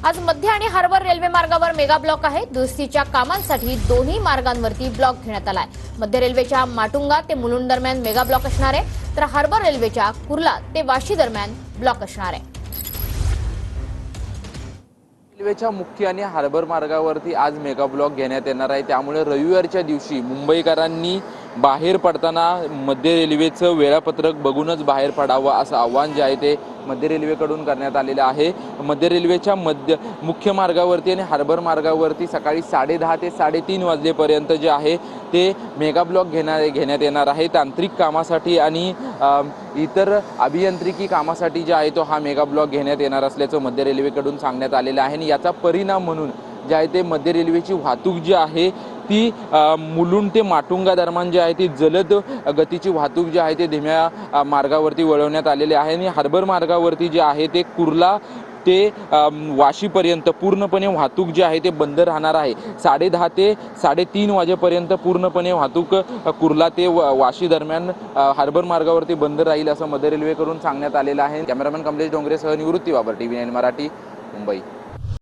आज मध्य आणि हार्बर रेल्वे मार्गावर मेगा ब्लॉक आहे। दुरुस्तीच्या कामांसाठी दोन्ही मार्गांवरती ब्लॉक घेण्यात आलाय। मध्य रेल्वेच्या माटुंगा ते मुलुंड दरम्यान मेगा ब्लॉक असणार आहे, तर हार्बर रेल्वेच्या कुर्ला ते वाशी दरम्यान ब्लॉक असणार आहे। रेल्वेच्या मुख्य आणि हार्बर मार्गावरती आज मेगा ब्लॉक घेण्यात येणार आहे। त्यामुळे रविवारच्या दिवशी मुंबईकरांनी बाहेर पडताना मध्य रेल्वेचं वेळापत्रक बघूनच बाहेर पडावं असं आव्हान जे आहे ते मध्य रेल्वेकडून करण्यात आलेलं आहे। मध्य रेल्वेच्या मुख्य मार्गावरती आणि हार्बर मार्गावरती सकाळी 10:30 ते 3:30 वाजलेपर्यंत जे आहे ते मेगा ब्लॉक घेण्यात येणार आहे। तांत्रिक कामासाठी आणि इतर अभियांत्रिकी कामासाठी जे आहे तो हा मेगा ब्लॉक घेण्यात येणार असल्याचं मध्य रेल्वेकडून सांगण्यात आलेलं आहे। आणि याचा परिणाम म्हणून जे आहे ते मध्य रेल्वेची वाहतूक जी आहे ती मुलुंड ते माटुंगा दरम्यान जी आहे ती जलद गतीची वाहतूक जी आहे ते धीम्या मार्गावरती वळवण्यात आलेली आहे। आणि हार्बर मार्गावरती जे आहे ते कुर्ला ते वाशीपर्यंत पूर्णपणे वाहतूक जी आहे ते बंद राहणार आहे। 10:30 ते 3:30 वाजेपर्यंत पूर्णपणे वाहतूक कुर्ला ते वाशी दरम्यान हार्बर मार्गावरती बंद राहील असं मध्य रेल्वेकडून सांगण्यात आलेलं आहे। कॅमेरामॅन कमलेश डोंगरेसह निवृत्ती बाबर, TV9 मराठी, मुंबई।